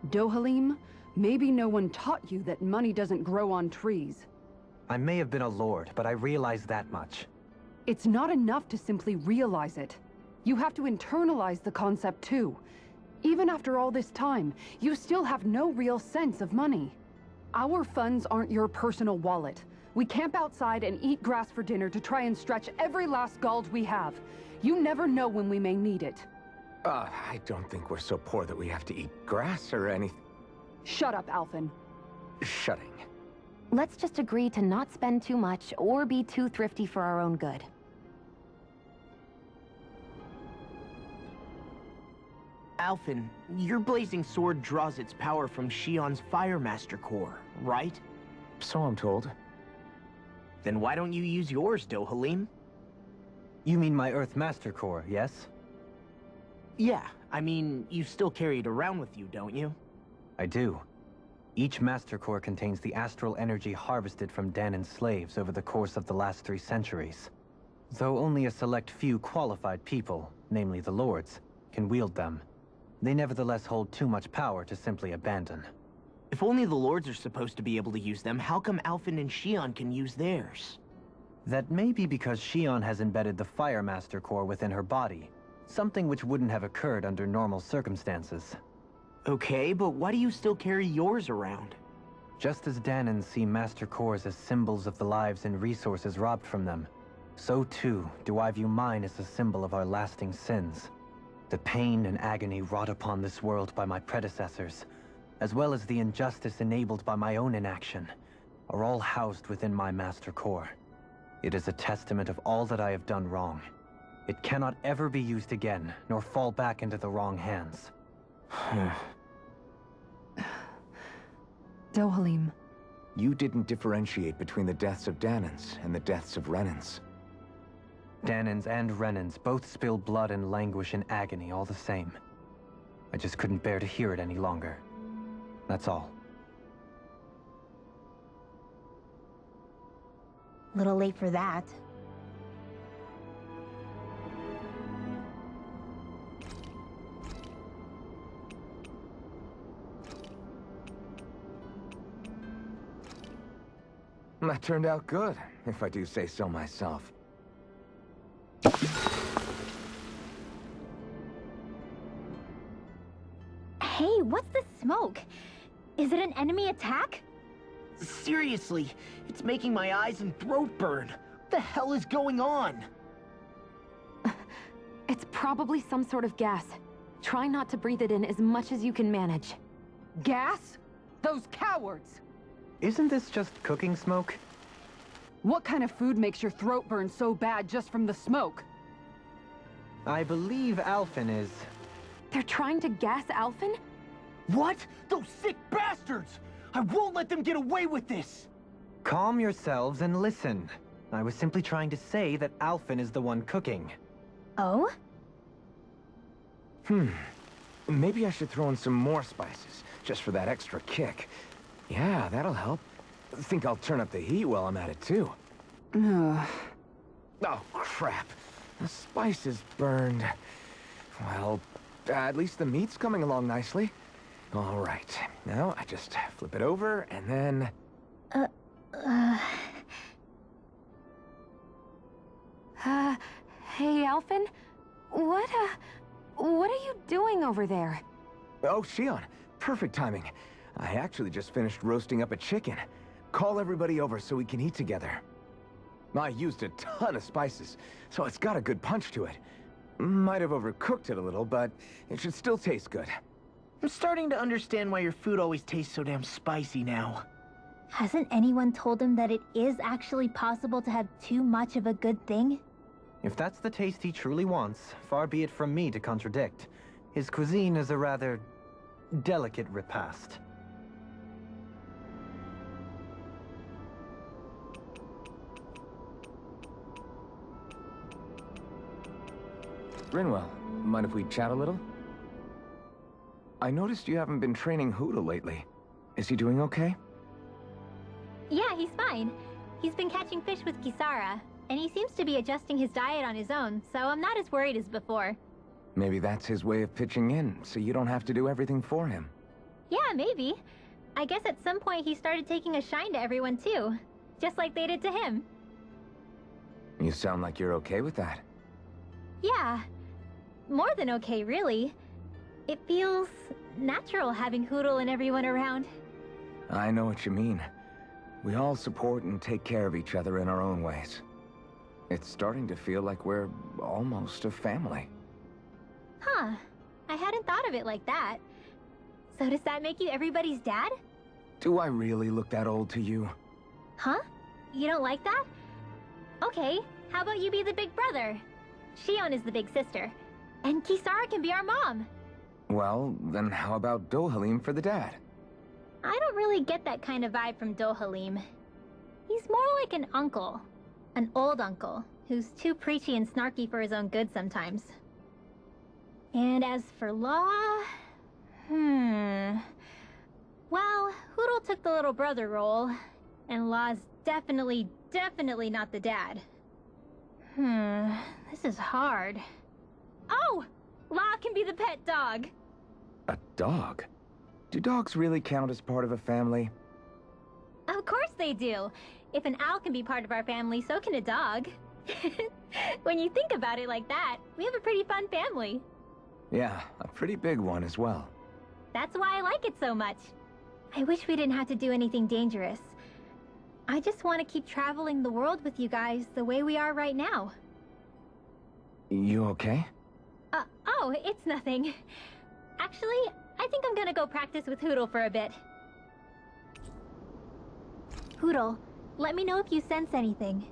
D: Dohalim, maybe no one taught you that money doesn't grow on trees.
G: I may have been a lord, but I realize that much.
D: It's not enough to simply realize it. You have to internalize the concept too. Even after all this time, you still have no real sense of money. Our funds aren't your personal wallet. We camp outside and eat grass for dinner to try and stretch every last gald we have. You never know when we may need it.
C: I don't think we're so poor that we have to eat grass or anything.
D: Shut up, Alphen.
C: Shutting.
J: Let's just agree to not spend too much or be too thrifty for our own good.
B: Alphen, your blazing sword draws its power from Shion's Fire Master core, right?
C: So I'm told.
B: Then why don't you use yours, Dohalim?
G: You mean my Earth Master Core, yes?
B: Yeah, I mean, you still carry it around with you, don't you?
G: I do. Each Master Core contains the astral energy harvested from Danan's slaves over the course of the last 3 centuries. Though only a select few qualified people, namely the lords, can wield them, they nevertheless hold too much power to simply abandon.
B: If only the lords are supposed to be able to use them, how come Alphen and Shion can use theirs?
G: That may be because Shion has embedded the Fire Master core within her body, something which wouldn't have occurred under normal circumstances.
B: Okay, but why do you still carry yours around?
G: Just as Danans see Master Cores as symbols of the lives and resources robbed from them, so too do I view mine as a symbol of our lasting sins. The pain and agony wrought upon this world by my predecessors, as well as the injustice enabled by my own inaction, are all housed within my Master Core. It is a testament of all that I have done wrong. It cannot ever be used again, nor fall back into the wrong hands.
D: Dohalim.
C: You didn't differentiate between the deaths of Danans and the deaths of Renans.
G: Danans and Renans both spill blood and languish in agony all the same. I just couldn't bear to hear it any longer. That's all.
H: Little late for that.
C: That turned out good, if I do say so myself.
H: Hey, what's the smoke? Is it an enemy attack?
B: Seriously, it's making my eyes and throat burn. What the hell is going on?
J: It's probably some sort of gas. Try not to breathe it in as much as you can manage.
I: Gas? Those cowards!
G: Isn't this just cooking smoke?
I: What kind of food makes your throat burn so bad just from the smoke?
G: I believe Alphen is...
J: They're trying to gas Alphen?
B: What? Those sick bastards! I won't let them get away with this!
G: Calm yourselves and listen. I was simply trying to say that Alphen is the one cooking.
H: Oh?
C: Maybe I should throw in some more spices, just for that extra kick. Yeah, that'll help. Think I'll turn up the heat while I'm at it, too. Oh, crap. The spice is burned. Well, at least the meat's coming along nicely. All right. Now, I just flip it over, and then...
J: Hey, Alphen? What are you doing over there?
C: Oh, Shion. Perfect timing. I actually just finished roasting up a chicken. Call everybody over so we can eat together. I used a ton of spices, so it's got a good punch to it. Might have overcooked it a little, but it should still taste good.
B: I'm starting to understand why your food always tastes so damn spicy now.
H: Hasn't anyone told him that it is actually possible to have too much of a good thing?
G: If that's the taste he truly wants, far be it from me to contradict. His cuisine is a rather delicate repast.
C: Rinwell, mind if we chat a little? I noticed you haven't been training Huda lately. Is he doing okay?
H: Yeah, he's fine. He's been catching fish with Kisara, and he seems to be adjusting his diet on his own, so I'm not as worried as before.
C: Maybe that's his way of pitching in, so you don't have to do everything for him.
H: Yeah, maybe. I guess at some point he started taking a shine to everyone too, just like they did to him.
C: You sound like you're okay with that.
H: Yeah. More than okay, really. It feels natural having Hoodle and everyone around.
C: I know what you mean. We all support and take care of each other in our own ways. It's starting to feel like we're almost a family.
H: Huh. I hadn't thought of it like that. So does that make you everybody's dad?
C: Do I really look that old to you?
H: Huh? You don't like that? Okay, how about you be the big brother? Shion is the big sister. And Kisara can be our mom.
C: Well, then how about Dohalim for the dad?
H: I don't really get that kind of vibe from Dohalim. He's more like an uncle. An old uncle, who's too preachy and snarky for his own good sometimes. And as for Law... Well, Hoodle took the little brother role, and Law's definitely not the dad. This is hard. Oh! Law can be the pet dog.
C: A dog? Do dogs really count as part of a family?
H: Of course they do. If an owl can be part of our family, so can a dog. When you think about it like that, we have a pretty fun family.
C: Yeah, a pretty big one as well.
H: That's why I like it so much. I wish we didn't have to do anything dangerous. I just want to keep traveling the world with you guys the way we are right now.
C: You okay?
H: Oh, it's nothing. Actually, I think I'm gonna go practice with Hootle for a bit. Hootle, let me know if you sense anything.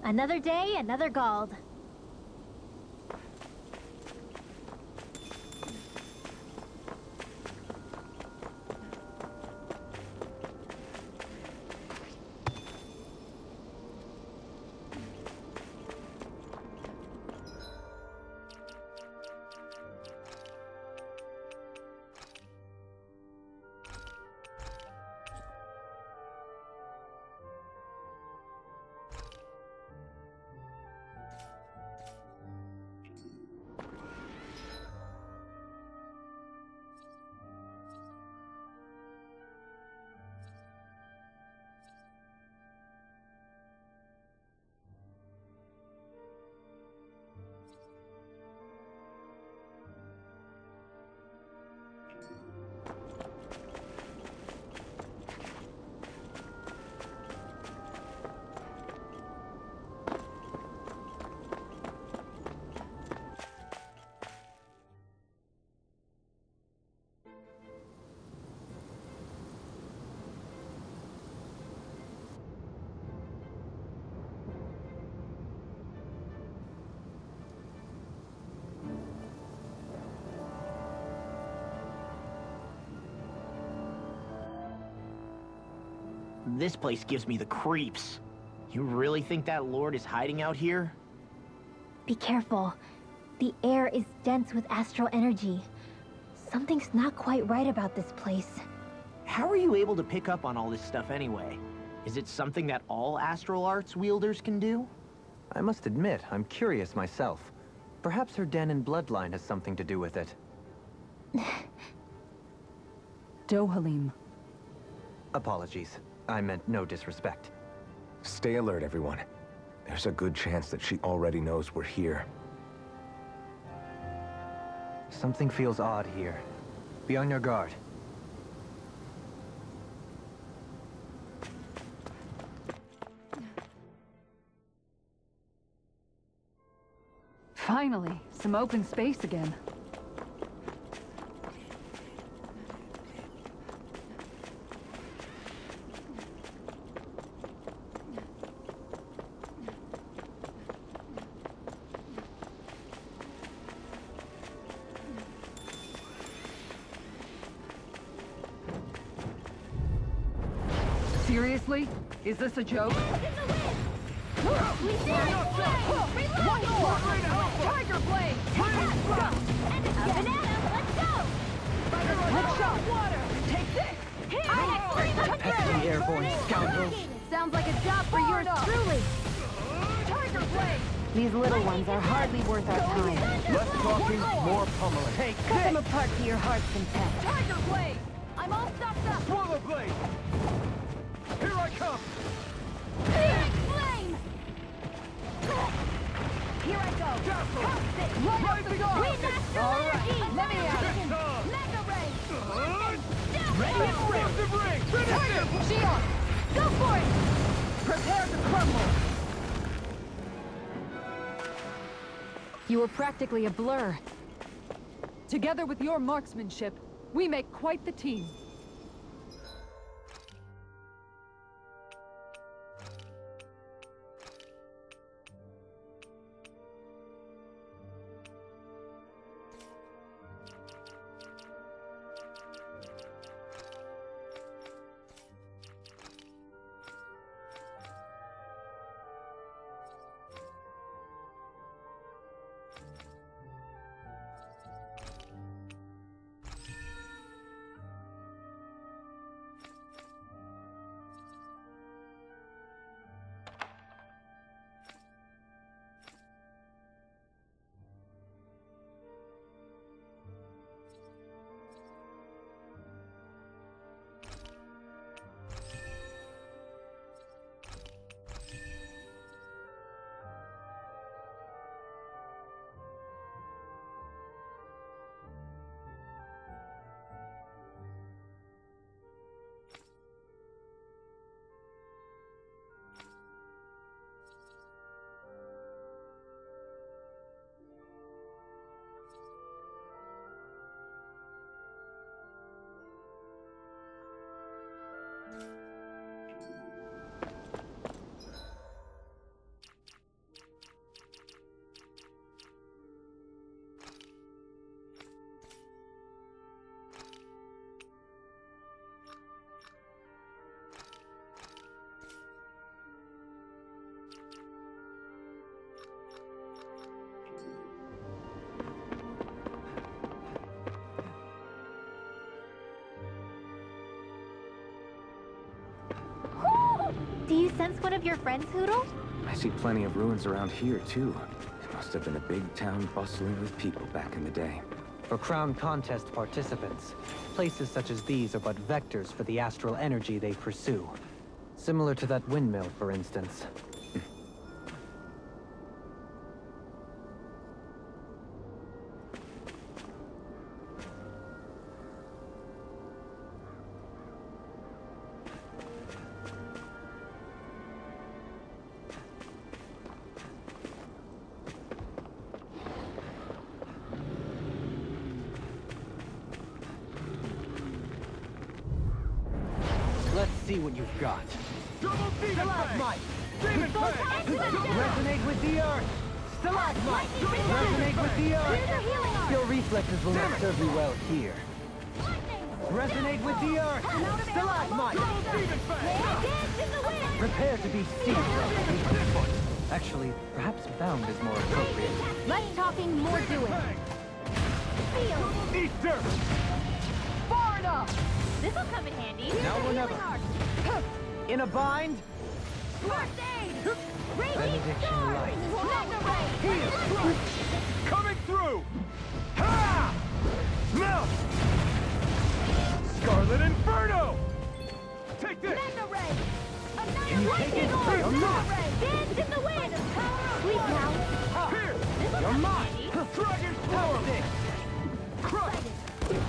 H: Another day, another Gald.
B: This place gives me the creeps. You really think that Lord is hiding out here?
H: Be careful. The air is dense with astral energy. Something's not quite right about this place.
B: How are you able to pick up on all this stuff anyway? Is it something that all astral arts wielders can do?
G: I must admit, I'm curious myself. Perhaps her Danon bloodline has something to do with it.
D: Dohalim.
G: Apologies. I meant no disrespect.
C: Stay alert, everyone. There's a good chance that she already knows we're here.
G: Something feels odd here. Be on your guard.
D: Finally, some open space again. Seriously? Is this a joke?
E: We did it! Reload!
I: Tiger Blade!
E: And a banana, let's go!
I: Headshot! Water! Take this!
G: Pesky airborne scoundrels!
J: Sounds like a job for yours truly.
I: Tiger Blade!
J: These little ones are hardly worth our time.
G: Less talking, more pummeling.
I: Take
J: Cut them apart to your heart's content.
I: Tiger Blade! I'm all stocked up!
A: Swallow blade! Here I come!
E: Phoenix Flame!
I: Here I go!
A: Careful!
I: Light up the door!
E: We master
I: All
E: energy!
I: right, let me out!
E: Mega Ray!
A: Ready and rip the ring!
I: Tiger! Shion!
E: Go for it!
I: Prepare to crumble!
D: You were practically a blur. Together with your marksmanship, we make quite the team.
H: this one of your friends, Hoodle?
C: I see plenty of ruins around here, too. It must have been a big town bustling with people back in the day.
G: For Crown Contest participants, places such as these are but vectors for the astral energy they pursue. Similar to that windmill, for instance. Let's see what you've got.
I: Stalagmite! Demon Fang!
G: Resonate with the earth! Stalagmite! Resonate with the earth! Your reflexes will not serve you well here. Resonate with the earth!
I: Stalagmite! Demon Fang!
G: Prepare to be seized. Actually, perhaps bound is more appropriate.
E: Less talking, more doing.
I: Eat dirt!
E: Far enough! This'll come in handy.
G: Now or never. In a bind?
E: First aid! Raging
G: Benediction
E: Storm!
G: light.
E: Magna Ray!
I: Coming through! Ha! Melt! Scarlet Inferno! Take this!
E: Magna Ray!
G: Can you take it?
E: Storm!
G: You're not!
E: Dance in the wind! Sleep now!
I: Here!
E: This'll
G: You're
E: come in
G: mine!
E: handy.
I: Dragon
G: Power
I: Storm!
G: this!
I: Crush!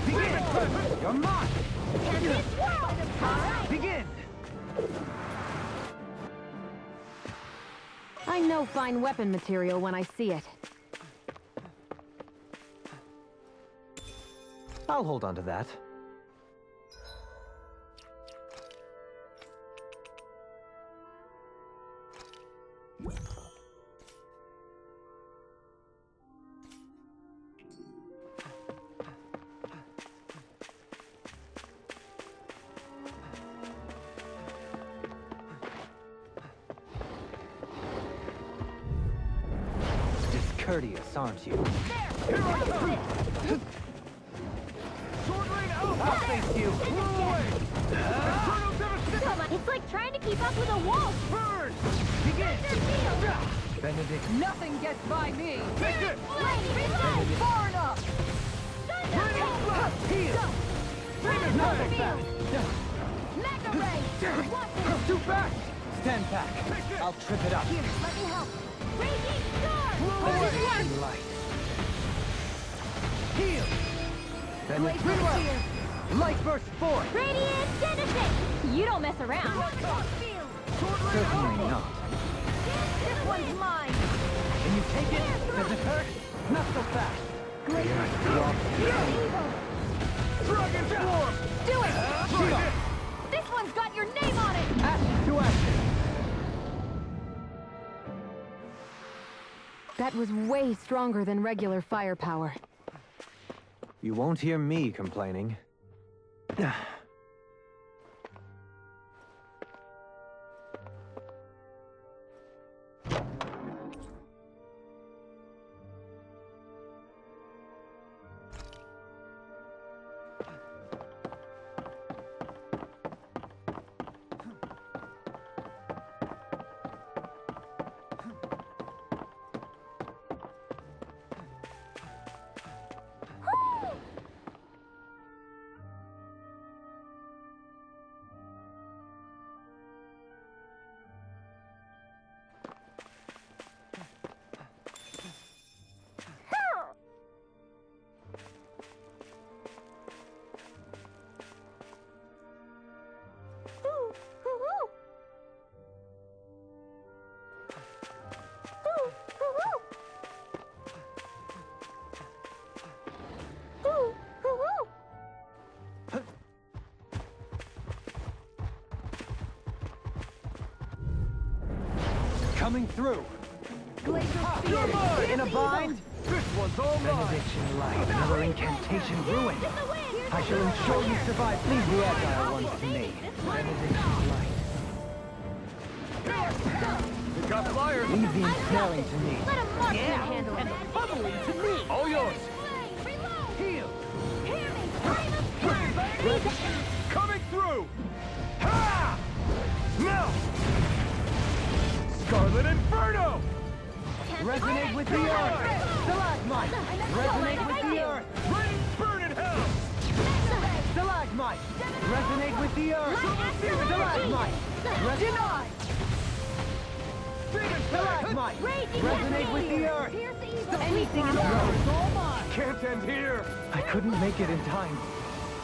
G: Begin!
I: Demon Fang!
G: You're mine!
E: Can this world! Alright!
G: Begin!
J: I know fine weapon material when I see it.
G: I'll hold on to that. Discourteous, aren't you?
I: Here I come! Sword Rain Alpha!
G: I'll face you!
I: Blow away! Inferno Devastation!
E: Come on, it's like trying to keep up with a wolf!
I: Burn!
G: Begin!
E: Field!
G: Benedict.
D: Nothing gets by me!
I: Take it!
E: Reload!
D: Far enough!
G: Heal!
I: Demon
G: Nothing
I: Fang!
G: back!
E: Magna Ray! Watch it!
G: Too fast! Stand back. I'll trip it up.
E: Here, let me help. Raging Storm!
G: Benediction light. Heal! Benediction. Light burst forth!
E: Radiant Genesis! You don't mess around.
G: Certainly not.
E: This one's mine.
G: Can you take it? Does it hurt? Not so fast.
E: You're evil.
I: Dragon Swarm!
E: Do it! This one's got your name on it!
G: Action to action.
J: That was way stronger than regular firepower.
G: You won't hear me complaining. Coming through.
E: Glacial
I: You're
E: Spear!
I: mine!
G: In a bind.
I: This one's all mine!
G: Benediction light. Another incantation ruined. I shall ensure you survive. Leave the agile ones to me. Benediction light.
I: You got fire!
G: Leave the ensnaring to me.
E: Let a monster handle it!
G: Bubbling to me.
I: All yours!
E: Reload!
G: Heal.
E: Hear me! Flame of Fury!
I: Coming through! Ha! Now!
C: Resonate with the earth! Stalagmite! Resonate with the earth!
A: Burn in hell!
C: Stalagmite! Resonate with the earth! Stalagmite!
I: Denied!
C: Stalagmite! Resonate with the earth!
I: Anything in the world is all mine!
C: Can't end here! I couldn't make it in time.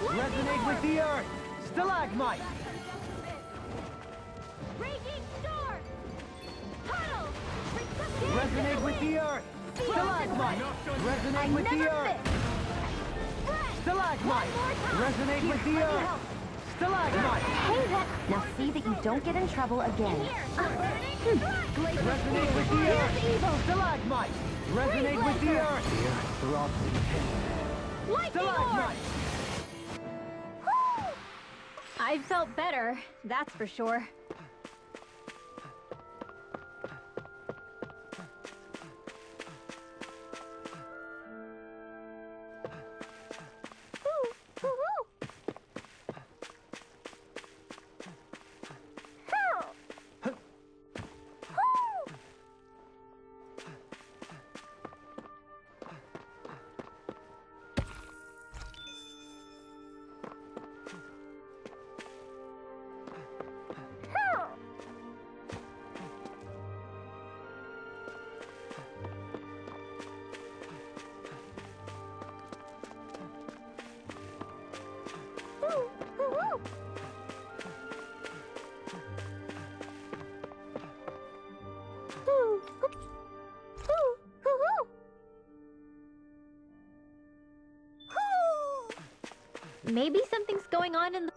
C: Resonate with the earth! Stalagmite!
E: Raging storm! Puddle!
C: Resonate with the earth! Stalagmite! Resonate with the earth! Stalagmite! Resonate with the earth! Stalagmite!
J: Hey, that... Now see that you don't get in trouble again.
C: Resonate with the earth! Stalagmite! Resonate with the earth! The earth throbs in pain. Stalagmite!
H: I felt better, that's for sure. Maybe something's going on in the...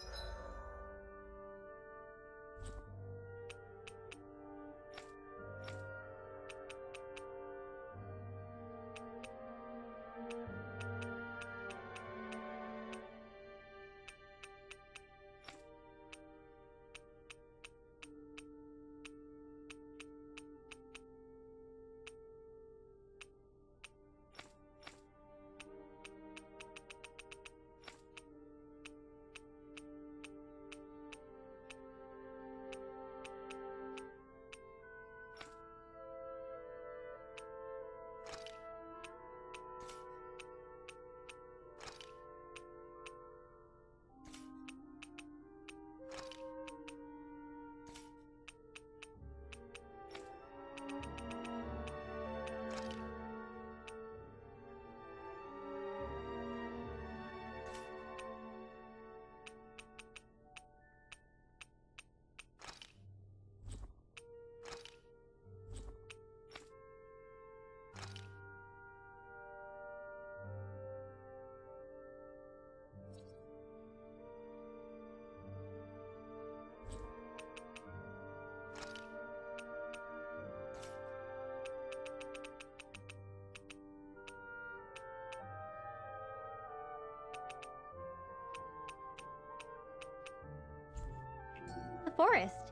H: forest.